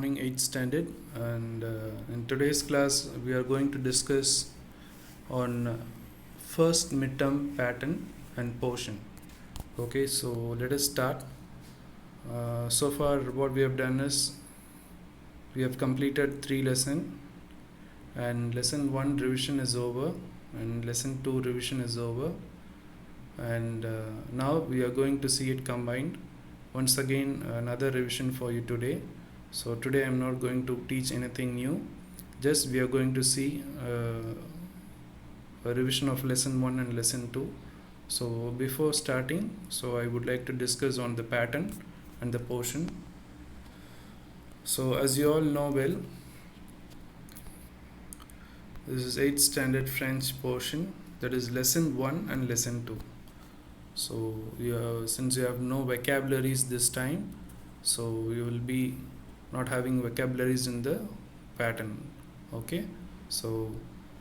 morning 8th standard, and in today's class we are going to discuss on first midterm pattern and portion. Okay, so let us start. So far what we have done is we have completed 3 lessons, and lesson 1 revision is over and lesson 2 revision is over, and now we are going to see it combined. Once again, another revision for you today. So today I'm not going to teach anything new, just we are going to see a revision of lesson 1 and lesson 2. So before starting, so I would like to discuss on the pattern and the portion. So as you all know well, this is 8th standard French portion, that is lesson 1 and lesson 2. So since you have no vocabularies this time, so you will be not having vocabularies in the pattern. Okay, so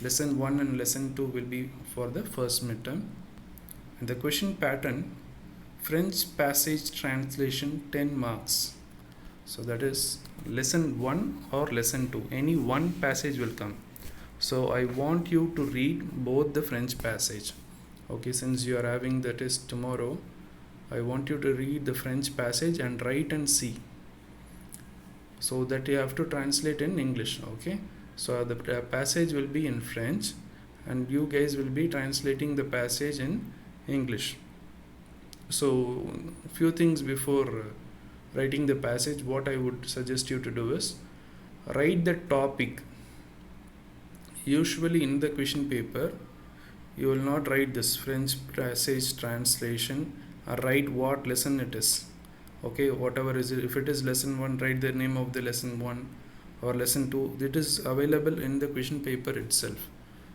lesson 1 and lesson 2 will be for the first midterm. And the question pattern: French passage translation 10 marks. So that is lesson 1 or lesson 2, any one passage will come. So I want you to read both the French passage. Okay, since you are having the test tomorrow, I want you to read the French passage and write and see, so that you have to translate in English. Okay, so the passage will be in French and you guys will be translating the passage in English. So few things before writing the passage, what I would suggest you to do is write the topic. Usually in the question paper you will not write this French passage translation or write what lesson it is. Okay, whatever is it, if it is lesson 1, write the name of the lesson 1, or lesson 2, it is available in the question paper itself.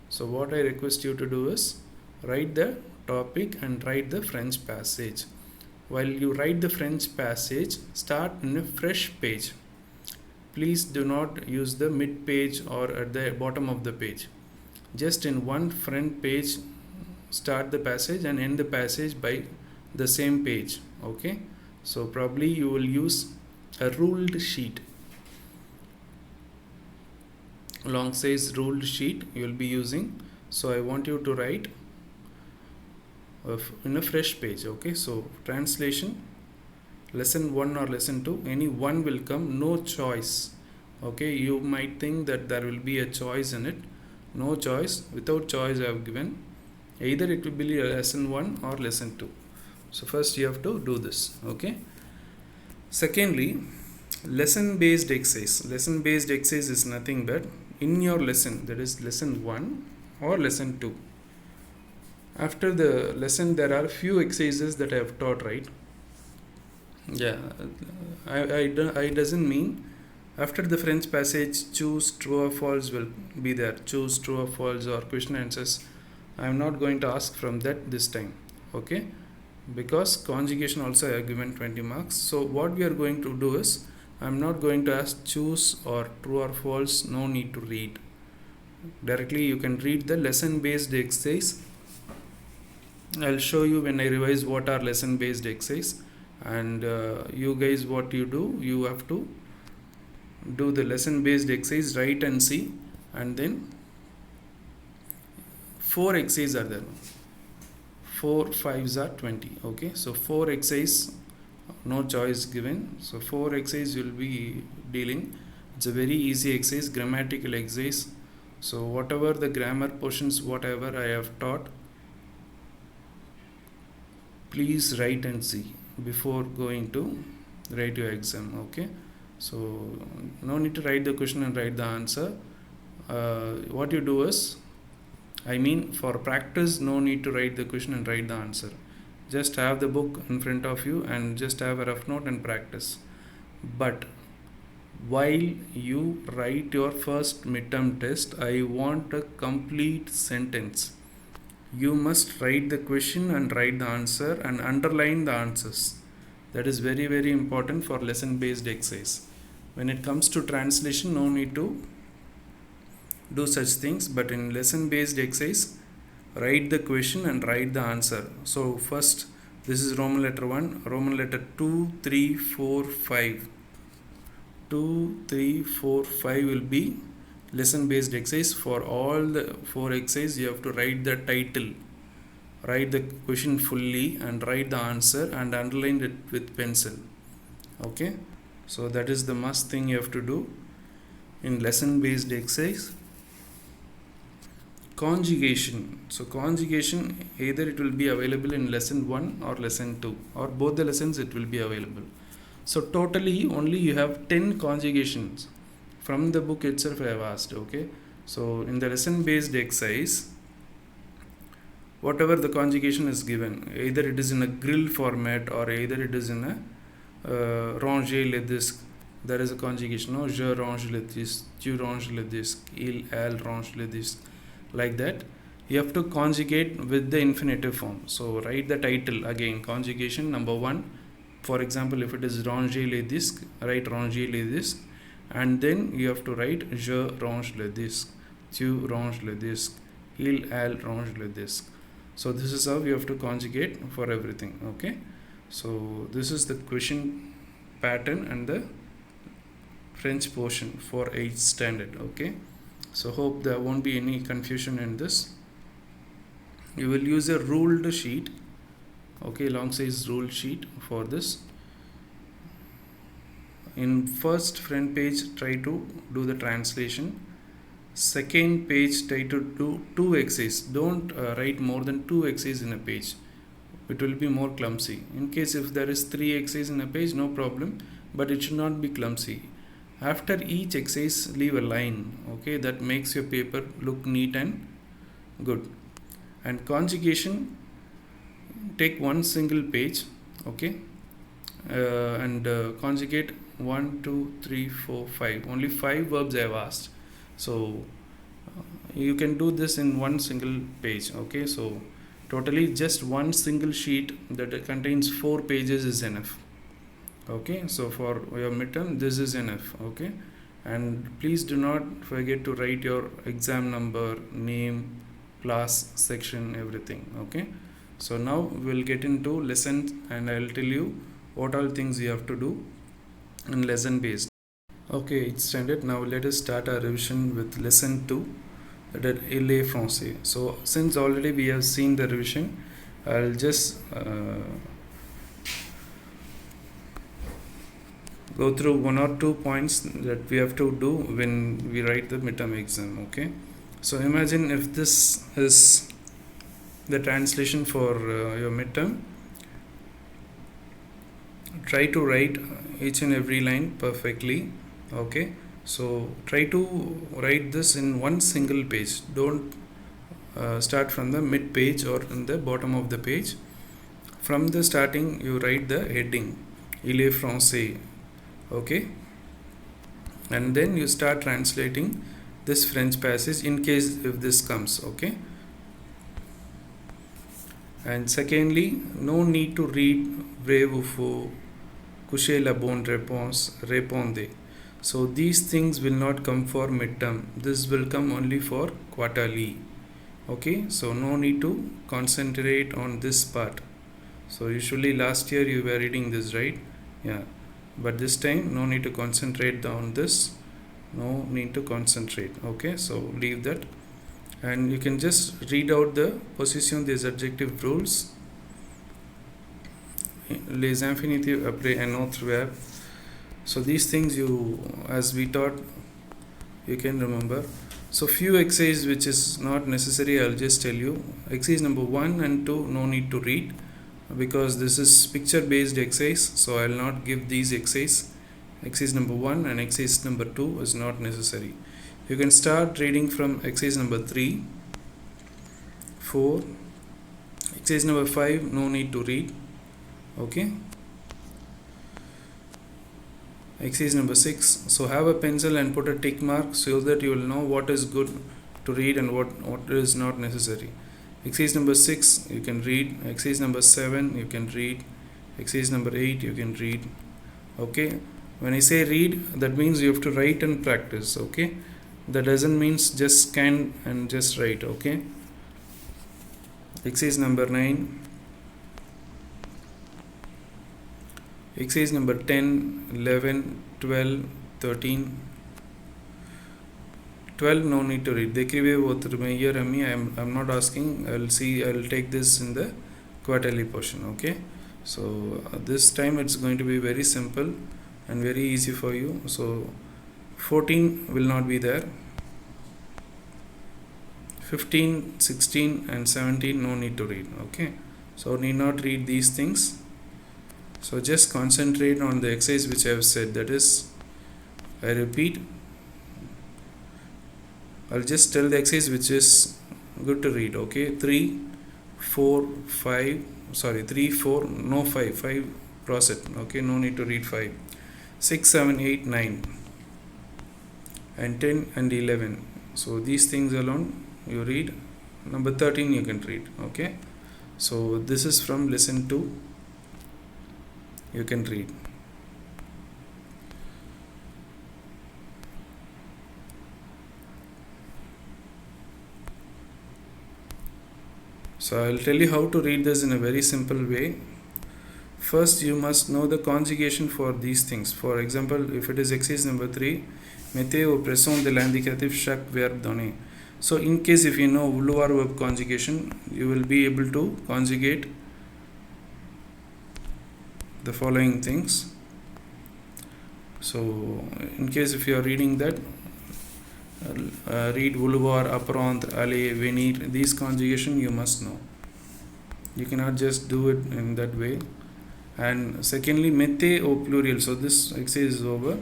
So what I request you to do is write the topic and write the French passage. While you write the French passage, start in a fresh page. Please do not use the mid page or at the bottom of the page. Just in one front page start the passage and end the passage by the same page. Okay, so probably you will use a ruled sheet, long size ruled sheet you will be using. So I want you to write in a fresh page. Okay, so translation lesson 1 or lesson 2, any one will come, no choice. Okay, you might think that there will be a choice in it. No choice, without choice I have given. Either it will be lesson 1 or lesson 2. So first you have to do this. Okay. Secondly, lesson based exercise. Lesson based exercise is nothing but in your lesson, that is lesson 1 or lesson 2. After the lesson there are few exercises that I have taught, right? Yeah, I doesn't mean after the French passage choose true or false will be there. Choose true or false or question answers. I am not going to ask from that this time. Okay, because conjugation also I have given 20 marks. So what we are going to do is, I am not going to ask choose or true or false. No need to read. Directly you can read the lesson based exercise. I'll show you when I revise what are lesson based exercise, and you guys what you do, you have to do the lesson based exercise, write and see, and then 4 exercises are there. 4 5s are 20. Okay, so 4 exercise, no choice given. So 4 exercise you'll be dealing. It's a very easy exercise, grammatical exercise. So whatever the grammar portions, whatever I have taught, please write and see before going to write your exam. Okay, so no need to write the question and write the answer. What you do is, I mean for practice, no need to write the question and write the answer. Just have the book in front of you and just have a rough note and practice. But while you write your first midterm test, I want a complete sentence. You must write the question and write the answer and underline the answers. That is very, very important for lesson based exercise. When it comes to translation, no need to do such things, but in lesson based exercise, write the question and write the answer. So first, this is Roman letter 1, Roman letter 2, 3, 4, 5. 2, 3, 4, 5 will be lesson based exercise. For all the 4 exercises, you have to write the title, write the question fully, and write the answer and underline it with pencil. Okay, so that is the must thing you have to do in lesson based exercise. Conjugation. So conjugation, either it will be available in lesson 1 or lesson 2, or both the lessons it will be available. So totally only you have 10 conjugations from the book itself I have asked. Okay, so in the lesson based exercise, whatever the conjugation is given, either it is in a grill format or either it is in a ranger le disque, there is a conjugation, no, je range le disque, tu ranges le disque, elle range le disque, like that. You have to conjugate with the infinitive form. So write the title again, conjugation number 1. For example, if it is ranger le disque, write ranger le disque, and then you have to write je range le disque, tu ranges le disque, elle range le disque. So this is how you have to conjugate for everything. Okay, so this is the question pattern and the French portion for 8th standard. Okay, so hope there won't be any confusion in this. You will use a ruled sheet, okay, long size ruled sheet for this. In first front page, try to do the translation. Second page, try to do 2 exercises. Don't write more than 2 exercises in a page. It will be more clumsy. In case if there is 3 exercises in a page, no problem, but it should not be clumsy. After each exercise, leave a line, okay, that makes your paper look neat and good. And conjugation, take one single page, okay, and conjugate 1, 2, 3, 4, 5. Only 5 verbs I have asked. So you can do this in one single page. Okay, so totally just one single sheet that contains 4 pages is enough. Okay, so for your midterm this is enough. Okay, and please do not forget to write your exam number, name, class, section, everything. Okay, so now we'll get into lessons and I'll tell you what all things you have to do in lesson based. Okay, it's standard. Now let us start our revision with lesson 2, that is Il est français. So since already we have seen the revision, I'll just go through 1 or 2 points that we have to do when we write the midterm exam. Okay, so imagine if this is the translation for your midterm. Try to write each and every line perfectly. Okay, so try to write this in one single page. Don't start from the mid page or in the bottom of the page. From the starting you write the heading Il est français. Okay, and then you start translating this French passage in case if this comes. Okay, and secondly, no need to read vrai ou faux, couchez la bonne réponse, répondez. So these things will not come for midterm. This will come only for quarterly. Okay, so no need to concentrate on this part. So usually last year you were reading this, right? Yeah, but this time no need to concentrate on this. No need to concentrate. Okay, so leave that, and you can just read out the position des adjectifs rules. Les infinitifs après un autre verbe. So these things you, as we taught, you can remember. So few exercises which is not necessary, I'll just tell you. Exercise number 1 and 2 no need to read because this is picture based exercise, so I'll not give these exercises. Exercise number 1 and exercise number 2 is not necessary. You can start reading from exercise number 3, 4, exercise number 5 no need to read. Okay, exercise number 6, so have a pencil and put a tick mark so that you will know what is good to read and what is not necessary. Exercise number 6 you can read, exercise number 7 you can read, exercise number 8 you can read. Okay, when I say read, that means you have to write and practice. Okay, that doesn't means just scan and just write. Okay, exercise number 9, exercise number 10, 11, 12, 13, 12 no need to read. Dekrive othrume here I'm not asking. I'll take this in the quarterly portion. Okay, so this time it's going to be very simple and very easy for you. So 14 will not be there. 15, 16 and 17 no need to read. Okay, so need not read these things. So just concentrate on the exercise which I have said. That is, I repeat, I'll just tell the exercise which is good to read. Okay, 3, 4, 5, sorry, 3, 4, no 5 cross it. Okay, no need to read 5, 6, 7, 8, 9 and 10 and 11. So these things alone you read. Number 13 you can read. Okay, so this is from lesson 2. You can read. So I'll tell you how to read this in a very simple way. First, you must know the conjugation for these things. For example, if it is exercise number 3, mettez au présent de l'indicatif chaque verbe donné. So in case if you know vouloir verb conjugation, you will be able to conjugate the following things. So in case if you are reading that, read vouloir, apprendre, aller, venir. These conjugation you must know. You cannot just do it in that way. And secondly, mettez au pluriel. So this exercise is over.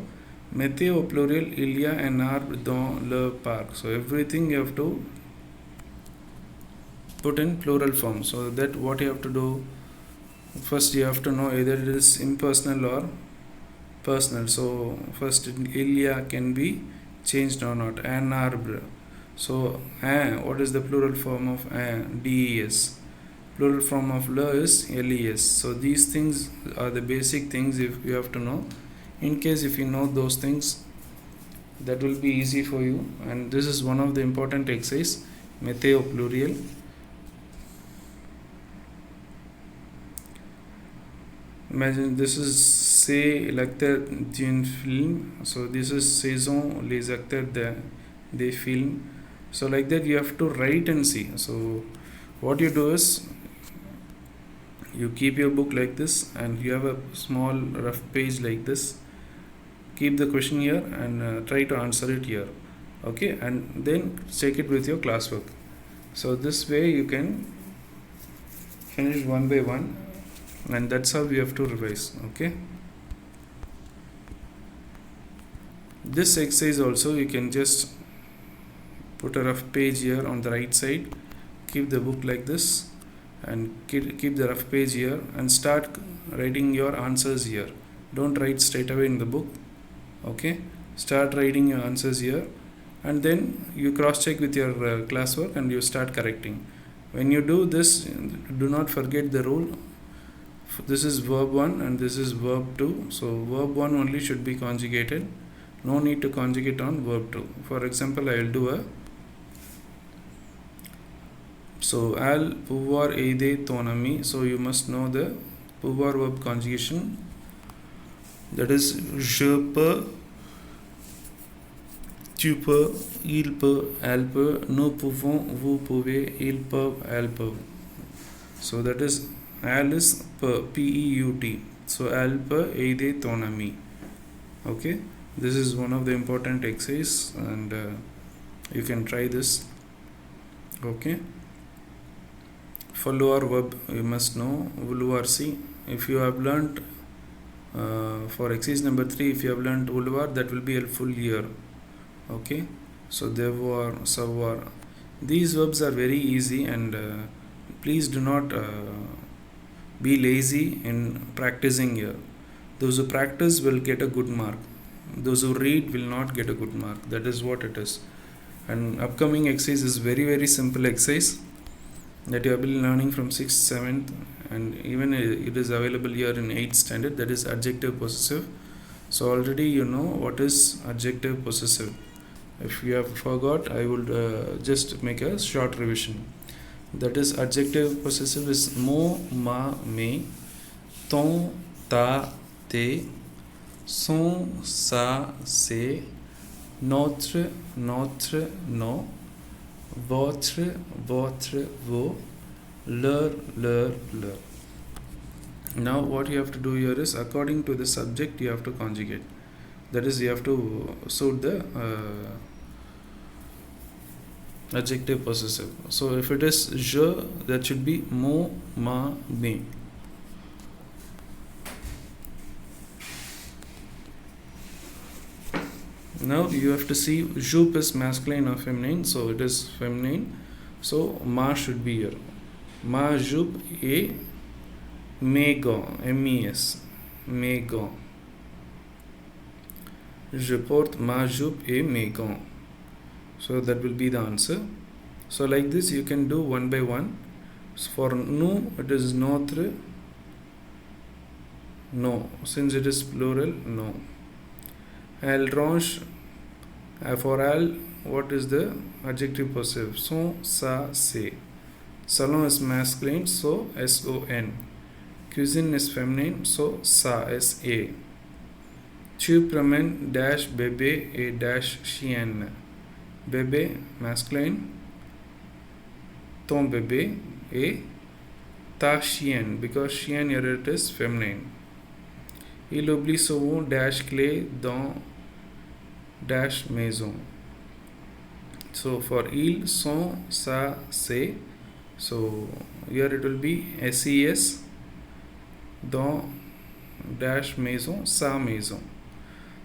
Mettez au pluriel, il y a un arbre dans le parc. So everything you have to put in plural form. So that what you have to do, first you have to know either it is impersonal or personal. So first il y a can be changed or not. Un arbre. So what is the plural form of des? Plural form of le is les. So these things are the basic things if you have to know. In case if you know those things, that will be easy for you. And this is one of the important exercise. Mettez au pluriel. Imagine this is c'est l'acteur d'un film. So this is saison les acteurs des films. So like that you have to write and see. So what you do is you keep your book like this and you have a small rough page like this. Keep the question here and try to answer it here. Okay, and then check it with your classwork. So this way you can finish one by one, and that's how we have to revise. Okay, this exercise also you can just put a rough page here on the right side, keep the book like this and keep the rough page here and start writing your answers here. Don't write straight away in the book. Okay, start writing your answers here and then you cross check with your classwork and you start correcting. When you do this, do not forget the rule. This is verb 1 and this is verb 2. So verb 1 only should be conjugated. No need to conjugate on verb 2. For example, I will do a so I'll pouvoir aider ton ami. So you must know the pouvoir verb conjugation. That is je peux, tu peux, il peut, elle peut, nous pouvons, vous pouvez, ils peuvent, elles peuvent. So that is elle is P-E-U-T. So elle peut aider ton ami. Okay, this is one of the important exercises and you can try this. Okay, vouloir verb you must know. Vouloir, see if you have learnt for exercise number 3, if you have learnt vouloir, that will be helpful here. Okay, so devoir, savoir, these verbs are very easy and please do not be lazy in practicing here. Those who practice will get a good mark. Those who read will not get a good mark. That is what it is. And upcoming exercise is very simple exercise that you have been learning from 6th, 7th and even it is available here in 8th standard. That is adjective possessive. So already you know what is adjective possessive. If you have forgot, I would just make a short revision. That is adjective possessive is mon, ma, mes, ton, ta, tes, son, sa, c'est, notre, notre, nos, votre, votre, vos, leur, leur. Now what you have to do here is, according to the subject you have to conjugate. That is, you have to suit the adjective possessive. So if it is je, that should be mo, ma, me. Now you have to see jupe is masculine or feminine, so it is feminine. So ma should be here. Ma jupe et mes mes, mes gants. Je porte ma jupe et mes gants. So that will be the answer. So like this you can do one by one. So for nous it is notre, no. Since it is plural, no. Elle range, for elle, what is the adjective possessive? Son, sa, c'est. Salon is masculine, so S-O-N. Cuisine is feminine, so sa, S-A. Tu promènes dash bébé et dash chienne. Bébé masculine, ton bébé et ta chienne, because chienne here it is feminine. Il oublie souvent dash clé dans dash maison. So for il, son, sa, c'est. So here it will be SES dans dash maison, sa maison.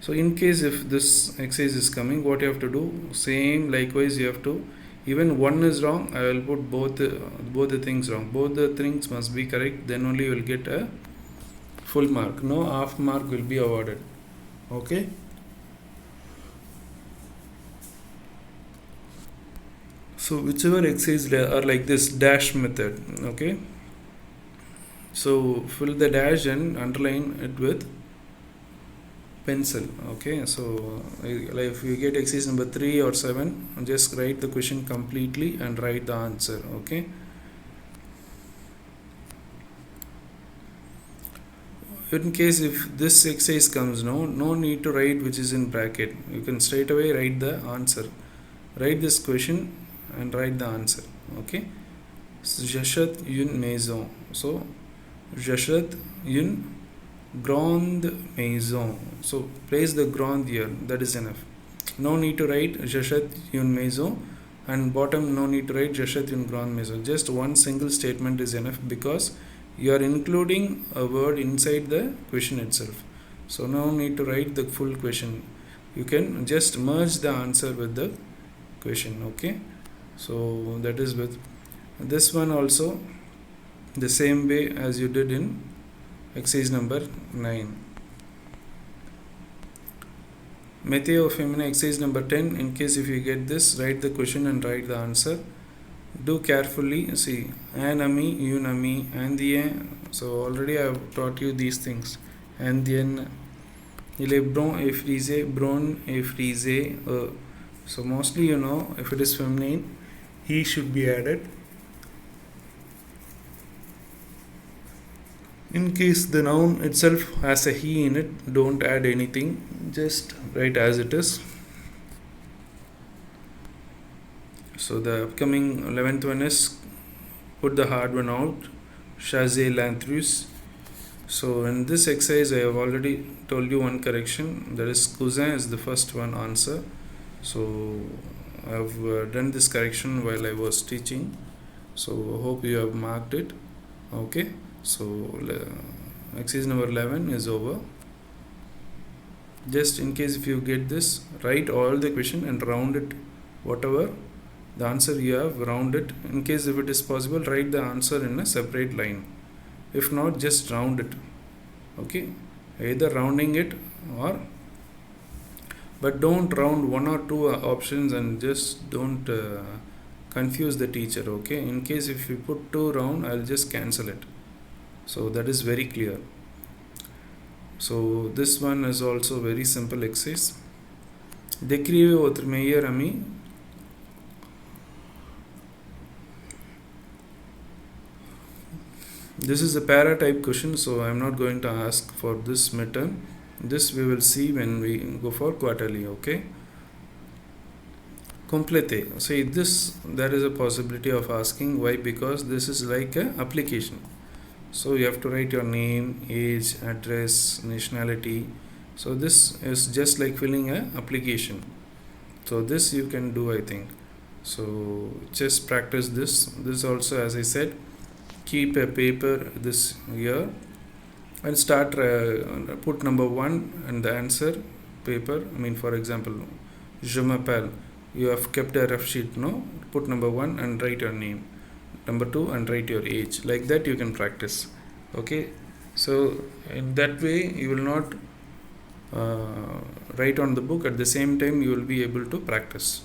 So in case if this exercise is coming, what you have to do, same likewise you have to, even one is wrong, I will put both the things wrong. Both the things must be correct, then only you will get a full mark. No half mark will be awarded. Okay. So whichever exercise are like this dash method. Okay. So fill the dash and underline it with pencil. Okay, so if you get exercise number 3 or 7, just write the question completely and write the answer. Okay. In case if this exercise comes, no need to write which is in bracket. You can straight away write the answer. Write this question and write the answer. Okay. J'achète une maison. So j'achète une grande maison. So place the grande here. That is enough. No need to write j'achète une maison, and bottom no need to write j'achète une grande maison. Just one single statement is enough, because you are including a word inside the question itself. So no need to write the full question. You can just merge the answer with the question. Okay. So that is with this one also the same way as you did in exercise number 9. Météo féminin exercise number 10. In case if you get this, write the question and write the answer. Do carefully. See, un ami, une amie, indien. So already I have taught you these things. Indien. Il est brun et frisé, brun et frisé. So mostly if it is feminine, he should be added. In case the noun itself has a he in it, don't add anything, just write as it is. So the upcoming 11th one is, put the hard one out, Chasez l'intrus. So in this exercise I have already told you one correction, that is cousin is the first one answer. So I have done this correction while I was teaching, so hope you have marked it. Okay. So exercise number 11 is over. Just in case if you get this, write all the question and round it, whatever the answer you have, round it. In case if it is possible, write the answer in a separate line. If not, just round it. Okay, either rounding it or, but don't round one or two options, and just don't confuse the teacher. Okay, in case if you put 2 round, I'll just cancel it. So that is very clear. So this one is also very simple exercise. Décrivez votre meilleur ami. This is a para type question, so I am not going to ask for this midterm. This we will see when we go for quarterly. Okay, complete. See this, there is a possibility of asking why, because this is like a application. So you have to write your name, age, address, nationality. So this is just like filling a application. So this you can do, I think. So just practice this. This also, as I said, keep a paper this year and start put number 1 and the answer paper. I mean, for example, je m'appelle. You have kept a rough sheet, no? Put number 1 and write your name. Number 2 and write your age. Like that you can practice. Okay. So in that way you will not write on the book. At the same time you will be able to practice.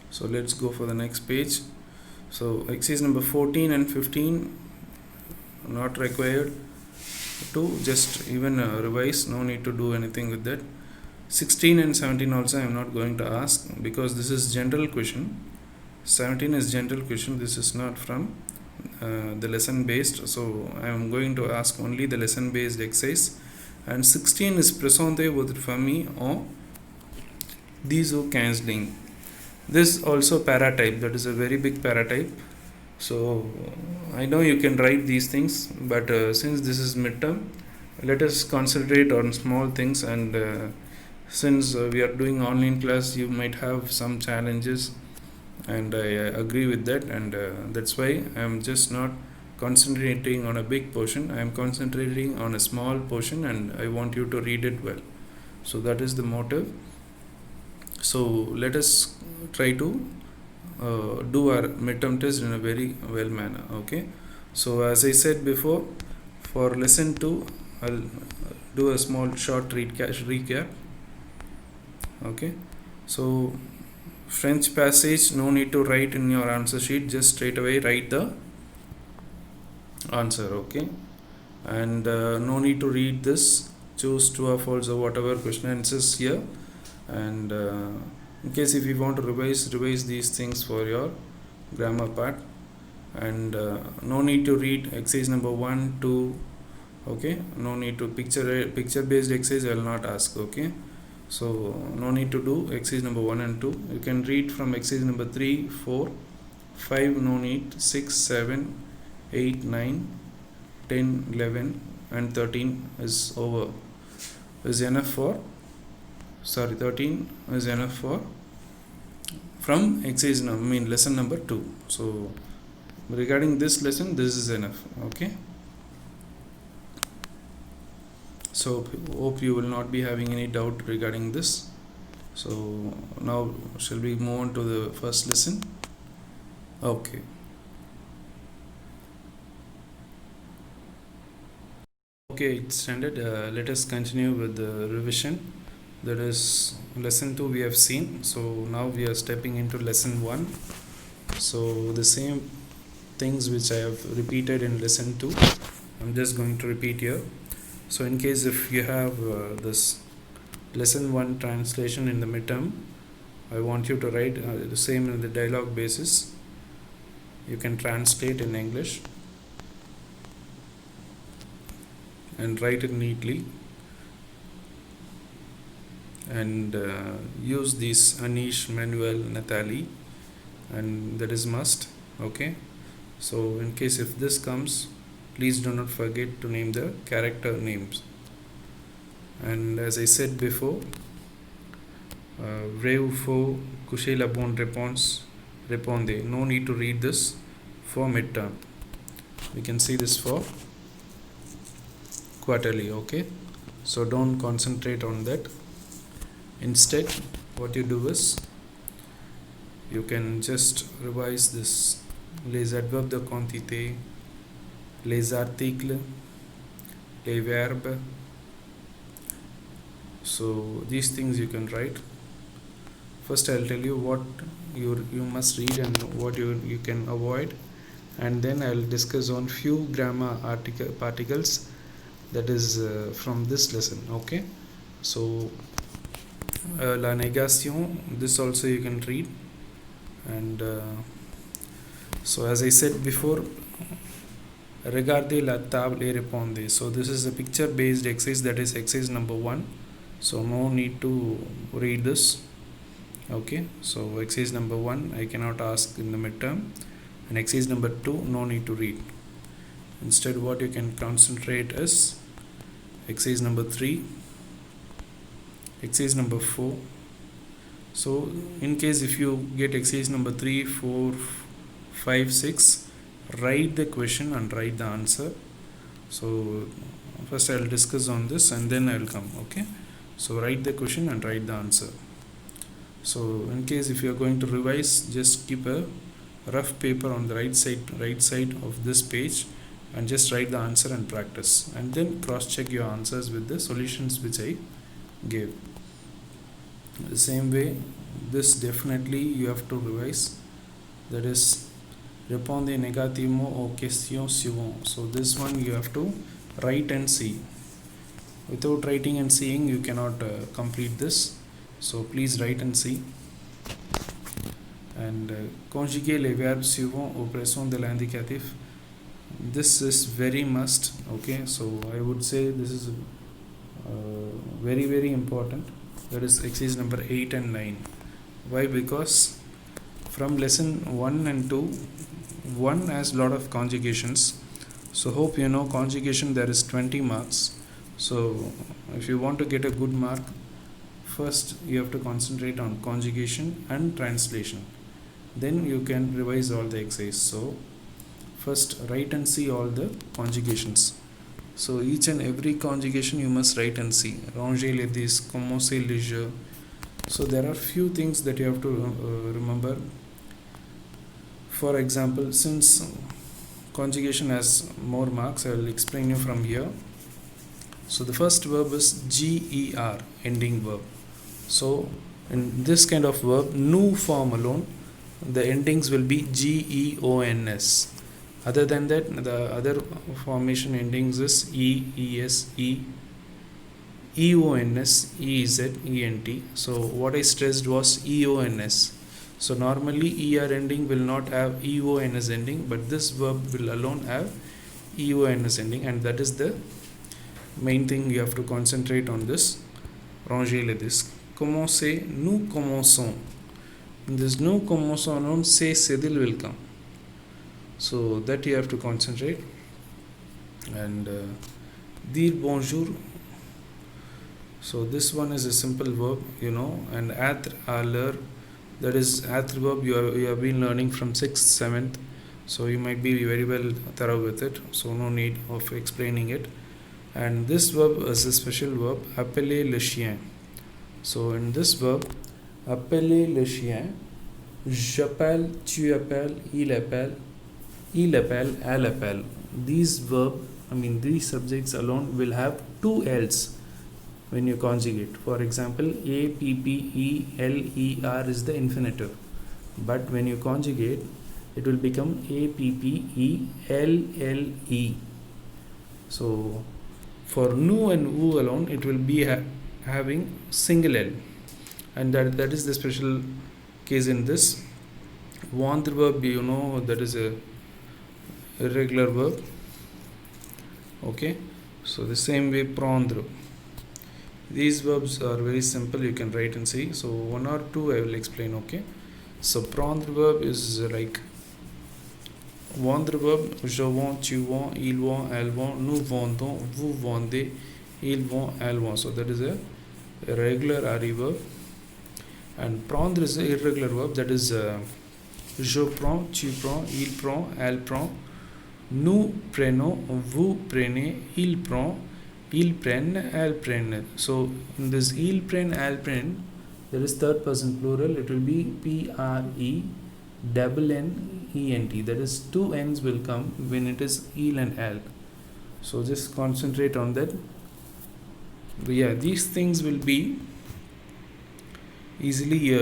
So let's go for the next page. So exercise number 14 and 15 not required to just even revise. No need to do anything with that. 16 and 17 also I am not going to ask, because this is general question. 17 is general question. This is not from the lesson based. So I am going to ask only the lesson based exercise. And 16 is présentez votre famille en 10 ou 15 lignes. This also paratype, that is a very big paratype. So I know you can write these things, but since this is midterm, let us concentrate on small things. And since we are doing online class, you might have some challenges, and I agree with that. And that's why I am just not concentrating on a big portion. I am concentrating on a small portion, and I want you to read it well. So that is the motive. So let us try to do our midterm test in a very well manner. Okay, so as I said before, for lesson 2 I'll do a small short recap. Okay, so French passage, no need to write in your answer sheet, just straight away write the answer. Okay, and no need to read this, choose true or false or whatever question answers here. And in case if you want to revise these things for your grammar part. And no need to read exercise number 1, 2. Okay, no need to picture based exercise I will not ask. Okay, so no need to do exercise number 1 and 2. You can read from exercise number 3, 4, 5, no need, 6, 7, 8, 9, 10, 11 and 13 is enough for 13 is enough for from exercise lesson number 2. So regarding this lesson, this is enough. Okay, so hope you will not be having any doubt regarding this. So now shall we move on to the first lesson? Okay, it's ended. Let us continue with the revision. That is lesson 2 we have seen. So now we are stepping into lesson 1. So the same things which I have repeated in lesson 2, I'm just going to repeat here. So in case if you have this lesson 1 translation in the midterm, I want you to write the same in the dialogue basis. You can translate in English and write it neatly, and use these Anish, Manuel, Nathalie, and that is must. Okay, so in case if this comes, please do not forget to name the character names. And as I said before, vrai ou faux, couchez la bonne réponse, répondez. No need to read this for midterm. We can see this for quarterly. Okay, so don't concentrate on that. Instead, what you do is you can just revise this: les adverbes de quantité, les articles, les verbes. So these things you can write. First I'll tell you what you must read and what you can avoid, and then I'll discuss on few grammar particles that is from this lesson. Okay, so la négation, this also you can read. And so as I said before, Regardez la table et répondez. So this is a picture based exercise, that is exercise number 1. So no need to read this. Okay, so exercise number 1 I cannot ask in the midterm, and exercise number 2 no need to read. Instead what you can concentrate is exercise number 3, exercise number 4. So in case if you get exercise number 3, 4, 5, 6, write the question and write the answer. So first I will discuss on this and then I will come. Okay, so write the question and write the answer. So in case if you are going to revise, just keep a rough paper on the right side of this page and just write the answer and practice, and then cross check your answers with the solutions which I gave. The same way, this definitely you have to revise, that is répondez négativement aux questions suivantes. So this one you have to write and see. Without writing and seeing you cannot complete this, so please write and see. And conjuguer les verbes suivants au présent de l'indicatif. This is very must. Okay, so I would say this is very important. That is exercise number 8 and 9. Why? Because from lesson 1 and 2, 1 has lot of conjugations. So hope you know conjugation there is 20 marks. So if you want to get a good mark, first you have to concentrate on conjugation and translation. Then you can revise all the exercise. So first write and see all the conjugations. So each and every conjugation you must write and see. Ranger les disques, commencer le jeu. So there are few things that you have to remember. For example, since conjugation has more marks, I will explain you from here. So the first verb is GER, ending verb. So in this kind of verb, new form alone, the endings will be GEONS. Other than that, the other formation endings is E, ES, EONS, EZ, ENT. So what I stressed was EONS. So normally ER ending will not have EONS ending, but this verb will alone have EONS ending, and that is the main thing you have to concentrate on this. Ranger les disques. Commencer, nous commençons. In this nous commençons alone, say Cédil will come. So that you have to concentrate. And dire bonjour. So this one is a simple verb, you know, and être, à l'heure, that is être verb you have been learning from 6th, 7th. So you might be very well thorough with it. So no need of explaining it. And this verb is a special verb, appeler le chien. So in this verb, appeler le chien, j'appelle, tu appelles, il appelle, elle appelle. These these subjects alone will have two L's when you conjugate. For example, APPELER is the infinitive, but when you conjugate, it will become APPELLE. So for nu and u alone, it will be having single L, and that is the special case in this. Vendre verb, you know, that is a irregular verb. Okay, so the same way prendre. These verbs are very simple, you can write and see. So one or two I will explain. Okay, so prendre verb is like vendre verb, je vends, tu vends, il vend, elle vend, nous vendons, vous vendez, ils vont, elles vont. So that is a regular RE verb. And prendre is a irregular verb, that is je prends, tu prends, il prend, elle prend, nous prenons, vous prenez, il prend, ils prennent, elles prennent. So in this ils prennent, elles prennent, there is third person plural, it will be PRENNENT. That is two N's will come when it is il and el. So just concentrate on that. But yeah, these things will be easily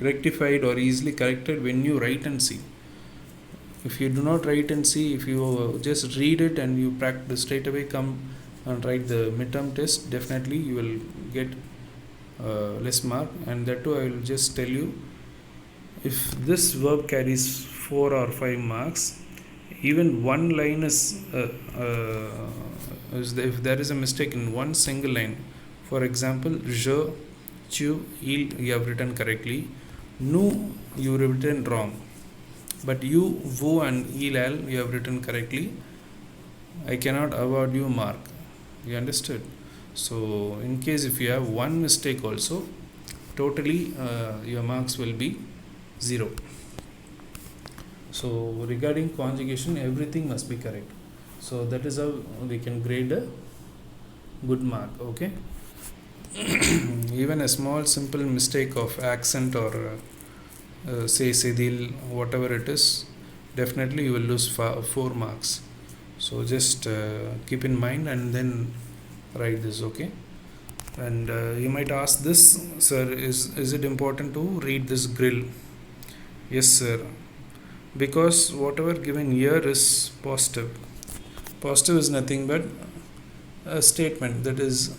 rectified or easily corrected when you write and see. If you do not write and see, if you just read it and you practice, straight away come and write the midterm test, definitely you will get less mark. And that too I will just tell you, if this verb carries 4 or 5 marks, even one line if there is a mistake in one single line, for example, je, tu, il, you have written correctly, nous, you have written wrong, but you, vous and il, al, you have written correctly, I cannot award you mark. You understood? So in case if you have one mistake also, totally your marks will be 0. So regarding conjugation, everything must be correct. So that is how we can grade a good mark. Okay. Even a small simple mistake of accent or say sedil, whatever it is, definitely you will lose 4 marks. So just keep in mind and then write this. Okay. And you might ask this, sir, is it important to read this grill? Yes, sir, because whatever given here is positive. Positive is nothing but a statement that is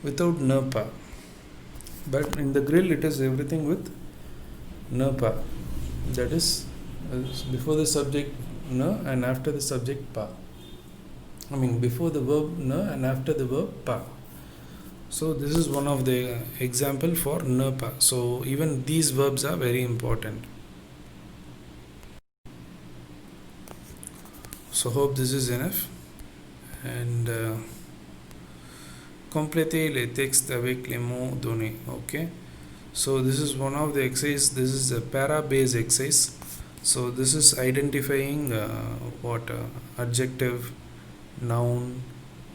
without nerpa, but in the grill it is everything with nerpa, that is before the subject na and after the subject pa. I mean before the verb na and after the verb pa. So this is one of the example for nerpa. So even these verbs are very important. So hope this is enough. And complétez les textes avec les mots donnés. Okay. So this is one of the exercise. This is a para-based exercise. So this is identifying adjective, noun,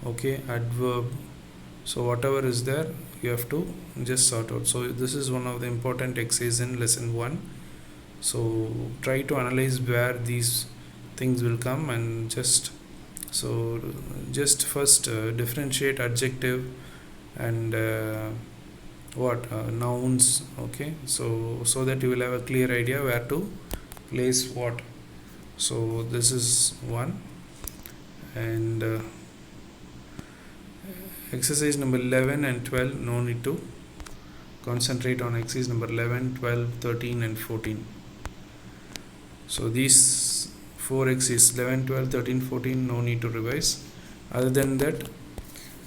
okay, adverb. So whatever is there, you have to just sort out. So this is one of the important exercises in lesson 1. So try to analyze where these things will come and just first differentiate adjective and nouns. Okay, so that you will have a clear idea where to place what. So this is one. And exercise number 11 and 12, no need to concentrate on exercise number 11, 12, 13 and 14. So these 4 exercises 11, 12, 13, 14, no need to revise. Other than that,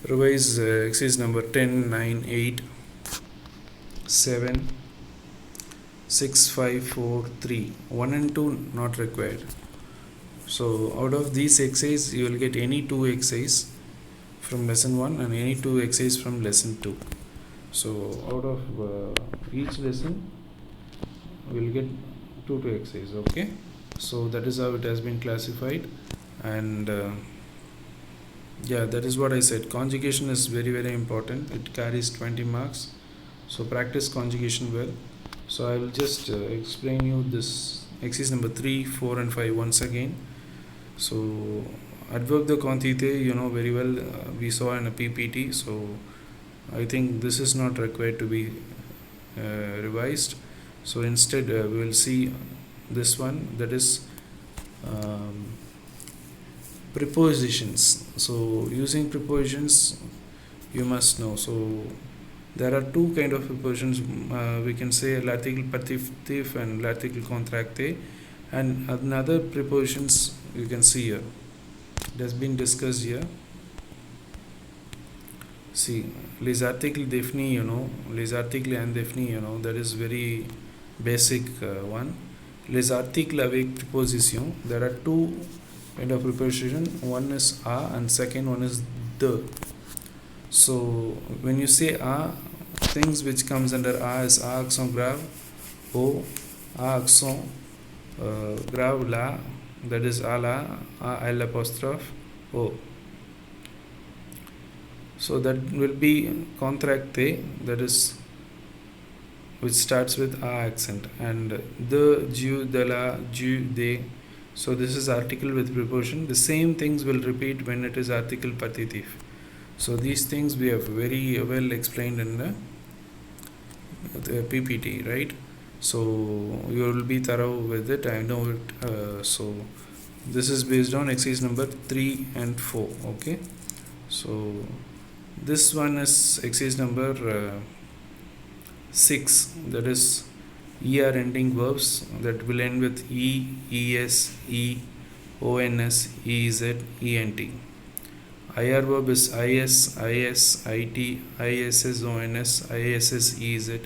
revise exercise number 10, 9, 8, 7, 6, 5, 4, 3. 1 and 2 not required. So out of these exercises, you will get any 2 exercises from lesson 1 and any 2 exercises from lesson 2. So out of each lesson, we will get 2 exercises. Okay. So that is how it has been classified. And yeah, that is what I said. Conjugation is very, very important. It carries 20 marks. So practice conjugation well. So I will just explain you this exercise number 3, 4 and 5 once again. So adverb de quantité, you know very well, we saw in a PPT. So I think this is not required to be revised. So instead we will see this one, that is prepositions. So using prepositions you must know. So there are 2 kind of prepositions. We can say l'article partitif and l'article contracté, and another prepositions you can see here. It has been discussed here. See, les articles définis, les articles indéfinis, that is very basic one. Les articles avec preposition, there are 2 kind of preposition. One is a and second one is the. So when you say a, things which comes under a is a accent grave, o, a accent grave la, that is a la, a l apostrophe, o. So that will be contracté, that is which starts with a accent, and the, du, de la, du, de. So this is article with preposition. The same things will repeat when it is article partitif. So these things we have very well explained in the PPT, right? So you will be thorough with it, I know it. So this is based on exercise number 3 and 4. Okay, so this one is exercise number 6, that is ER ending verbs that will end with E, ES, E, ONS, EZ, ENT. IR verb is IS, IS, IT, ISS, ONS, ISS, EZ,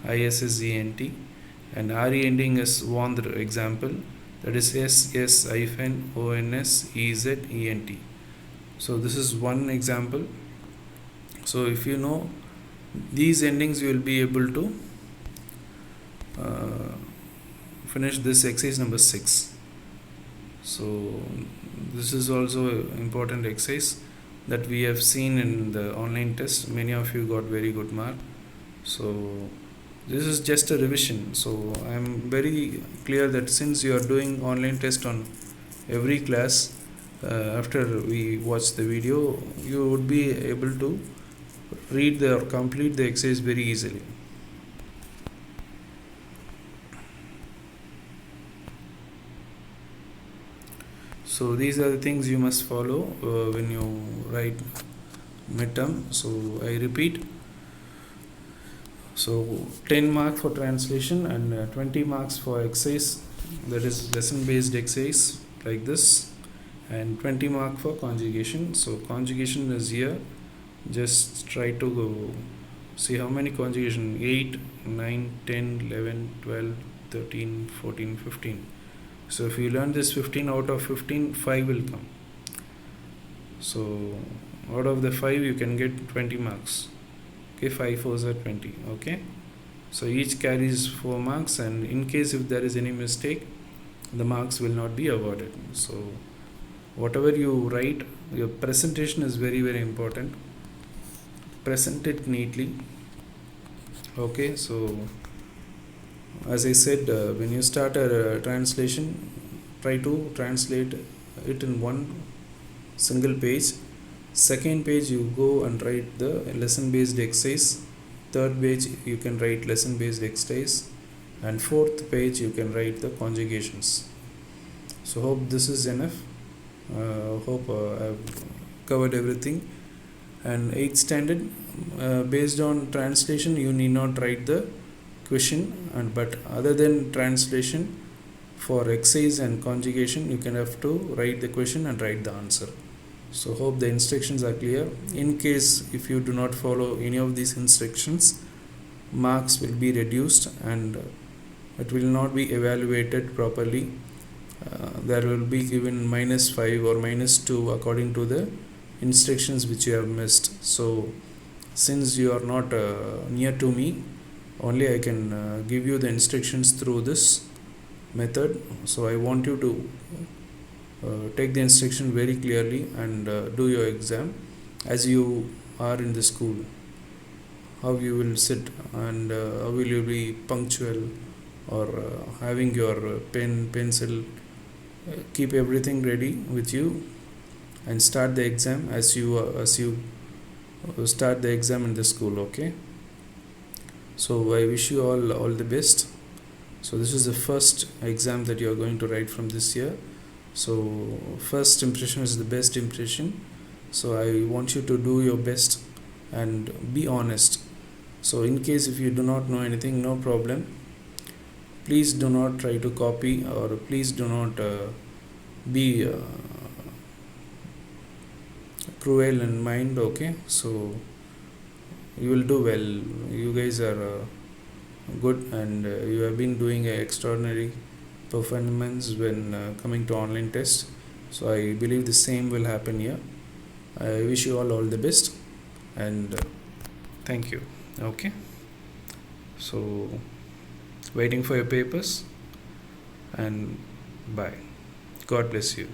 ISS, ENT. And RE ending is WANDR, example, that is SS hyphen ONS, EZ, ENT. So this is one example. So if you know these endings, you will be able to finish this exercise number 6. So this is also an important exercise that we have seen in the online test. Many of you got very good mark. So this is just a revision. So I am very clear that since you are doing online test on every class, after we watch the video, you would be able to read or complete the exercise very easily. So these are the things you must follow when you write midterm. So I repeat, so 10 marks for translation and 20 marks for exercise, that is lesson based exercise like this, and 20 mark for conjugation. So conjugation is here. Just try to go see how many conjugation: 8, 9, 10, 11, 12, 13, 14, 15. So if you learn this 15 out of 15, 5 will come. So out of the 5 you can get 20 marks. Okay, 5 4s are 20. Okay, so each carries 4 marks, and in case if there is any mistake, the marks will not be awarded. So whatever you write, your presentation is very very important. Present it neatly. Okay, so as I said, when you start a translation, try to translate it in one single page. Second page you go and write the lesson based exercise. Third page you can write lesson based exercise, and fourth page you can write the conjugations. So hope this is enough. Hope I've covered everything. And 8th standard, based on translation you need not write the question, but other than translation, for exercise and conjugation you can have to write the question and write the answer. So hope the instructions are clear. In case if you do not follow any of these instructions, marks will be reduced and it will not be evaluated properly. There will be given -5 or -2 according to the instructions which you have missed. So since you are not near to me, only I can give you the instructions through this method. So I want you to take the instruction very clearly and do your exam as you are in the school. How you will sit and how will you be punctual, or having your pen, pencil, keep everything ready with you and start the exam as you start the exam in the school. Okay, so I wish you all the best. So this is the first exam that you are going to write from this year. So first impression is the best impression. So I want you to do your best and be honest. So in case if you do not know anything, no problem, please do not try to copy, or please do not be cruel in mind. Okay, so you will do well. You guys are good, and you have been doing an extraordinary performance when coming to online test. So I believe the same will happen here. I wish you all the best, and thank you. Okay, so waiting for your papers, and bye. God bless you.